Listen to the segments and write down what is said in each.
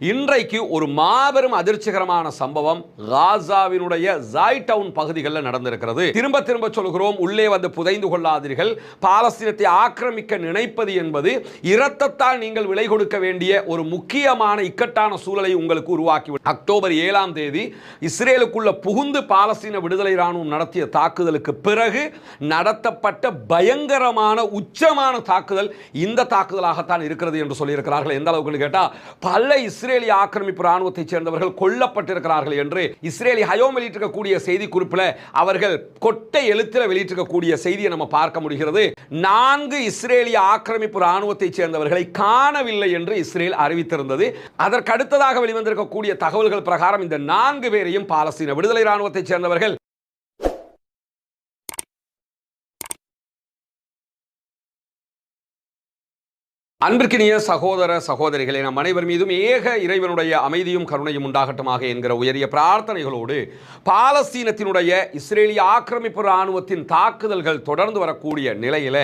இன்றைக்கு ஒரு மாபெரும் அதிர்ச்சிகரமான சம்பவம் காசாவினுடைய ஜாய்டவுன் பகுதிகளில் நடந்திருக்கிறது. திரும்ப திரும்ப சொல்கிறோம், உள்ளே வந்து புதைந்து கொள்ளாதீர்கள். பாலஸ்தீனத்தை ஆக்கிரமிக்க நினைப்பது என்பது இரத்தத்தால் நீங்கள் விலை கொடுக்க வேண்டிய ஒரு முக்கியமான இக்கட்டான சூழலை உங்களுக்கு உருவாக்கி. அக்டோபர் 7ஆம் தேதி இஸ்ரேலுக்குள்ள புகுந்து பாலஸ்தீன விடுதலை ராணுவம் நடத்திய தாக்குதலுக்கு பிறகு நடத்தப்பட்ட பயங்கரமான உச்சமான தாக்குதல் இந்த தாக்குதலாகத்தான் இருக்கிறது என்று சொல்லியிருக்கிறார்கள். எந்த அளவுக்கு கேட்டா, பல இஸ்ரேலிய ஆக்கிரமிப்பு ராணுவத்தைச் சேர்ந்தவர்கள் கொல்லப்பட்டிருக்கிறார்கள் என்று இஸ்ரேலி ஹயோம் வெளியிட்டிருக்கக்கூடிய செய்தி குறிப்பில் அவர்கள் கொட்டை எழுத்தில் வெளியிட்டிருக்கக்கூடிய செய்தியை நம்ம பார்க்க முடிகிறது. 4 இஸ்ரேலிய ஆக்கிரமிப்பு ராணுவத்தைச் சேர்ந்தவர்களை காணவில்லை என்று இஸ்ரேல் அறிவித்திருந்தது. அதற்கு அடுத்ததாக வெளிவந்திருக்கக்கூடிய தகவல்கள் பிரகாரம் இந்த 4 பேரையும் பாலஸ்தீன விடுதலை ராணுவத்தைச் சேர்ந்தவர்கள் அன்பிற்கினிய சகோதர சகோதரிகளே, நம் அனைவர் மீதும் ஏக இறைவனுடைய அமைதியும் கருணையும் உண்டாகட்டுமாக என்கிற உயரிய பிரார்த்தனைகளோடு பாலஸ்தீனத்தினுடைய இஸ்ரேலிய ஆக்கிரமிப்பு ராணுவத்தின் தாக்குதல்கள் தொடர்ந்து வரக்கூடிய நிலையில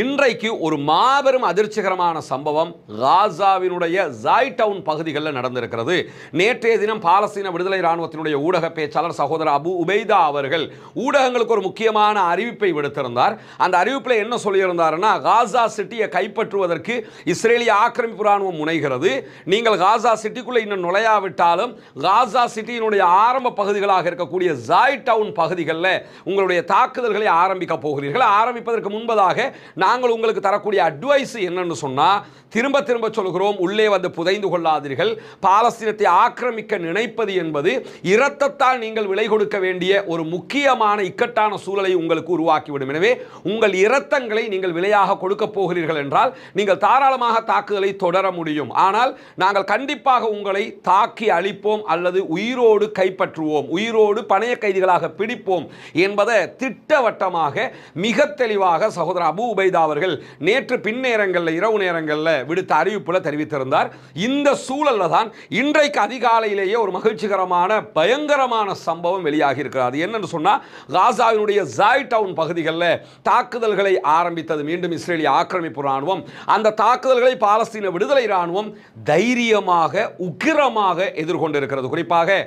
இன்றைக்கு ஒரு மாபெரும் அதிர்ச்சிகரமான சம்பவம் காசாவினுடைய ஜாய்டவுன் பகுதிகளில் நடந்திருக்கிறது. நேற்றைய தினம் பாலஸ்தீன விடுதலை ராணுவத்தினுடைய ஊடக பேச்சாளர் சகோதரர் அபு உபைதா அவர்கள் ஊடகங்களுக்கு ஒரு முக்கியமான அறிவிப்பை விடுத்திருந்தார். அந்த அறிவிப்பில் என்ன சொல்லியிருந்தாருன்னா, காசா சிட்டியை கைப்பற்றுவதற்கு இஸ்ரேலிய ஆக்கிரமிப்பு ராணுவம் முனைகிறது. நீங்கள் காசா சிட்டிக்குள்ள இன்னும் நுழையாவிட்டாலும் காசா சிட்டியினுடைய ஆரம்ப பகுதிகளாக இருக்கக்கூடிய ஜாய்டவுன் பகுதிகளில் உங்களுடைய தாக்குதல்களை ஆரம்பிக்க போகிறீர்கள். ஆரம்பிப்பதற்கு முன்பதாக நாங்கள் உங்களுக்கு தரக்கூடிய அட்வைஸ் என்னன்னு சொன்னா, திரும்ப திரும்ப சொல்கிறோம், உள்ளே வந்து புதைந்து கொள்ளாதீர்கள். பாலஸ்தீனத்தை ஆக்கிரமிக்க நினைப்பது என்பது இரத்தத்தால் நீங்கள் விலை கொடுக்க வேண்டிய ஒரு முக்கியமான இக்கட்டான சூழலை உங்களுக்கு உருவாக்கிவிடும். எனவே உங்கள் இரத்தங்களை நீங்கள் விலையாக கொடுக்க போகிறீர்கள் என்றால் நீங்கள் தாராளமாக தாக்குதலை தொடர முடியும். ஆனால் நாங்கள் கண்டிப்பாக உங்களை தாக்கி அழிப்போம் அல்லது உயிரோடு கைப்பற்றுவோம், உயிரோடு பணைய கைதிகளாக பிடிப்போம் என்பதை திட்டவட்டமாக மிக தெளிவாக சகோதரர் அபு உபைதா அவர்கள் நேற்று பின்னேரங்களில் இரவு நேரங்களில் விடுத்த அறிவிப்புல தெரிவித்திருந்தார். இந்த சூழல்ல தான் இன்றைக்கு அதிகாலையிலேயே ஒரு மகிழ்ச்சிகரமான பயங்கரமான சம்பவம் வெளியாகி இருக்கிறது. என்னன்னு சொன்னா, காசாவினுடைய ஜாய்டவுன் பகுதிகளில் தாக்குதல்களை ஆரம்பித்தது மீண்டும் இஸ்ரேலிய ஆக்கிரமிப்பு ராணுவம். அந்த தாக்குதல்களை பாலஸ்தீன விடுதலை ராணுவம் தைரியமாக உக்கிரமாக எதிர்கொண்டிருக்கிறது. குறிப்பாக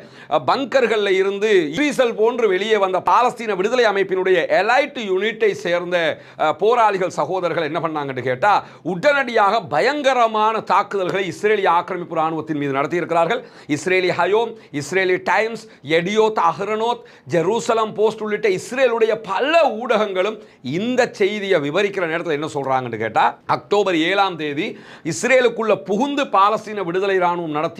பங்கர்களில் இருந்து ஈசல் போன்று வெளியே வந்த பாலஸ்தீன விடுதலை அமைப்பினுடைய எலைட் யூனிட்டை சேர்ந்த போராளிகள் சகோதரர்கள் என்ன பண்ணாங்கன்னு கேட்டா, உடனடியாக பயங்கரமான தாக்குதல்களை இஸ்ரேலிய ஆக்கிரமிப்பு ராணுவத்தின் மீது நடத்தியிருக்கிறார்கள். Israeli Hayom, Israeli Times, Yedioth Ahronoth, Jerusalem Post உள்ளிட்ட இஸ்ரேலுடைய பல ஊடகங்களும் இந்த செய்தியை விவரிக்கிற நேரத்தில் என்ன சொல்றாங்கன்னு கேட்டா, அக்டோபர் 7ஆம் தேதி இஸ்ரேலுக்குள்ள புகுந்து பாலஸ்தீன விடுதலை ராணுவம் நடத்திய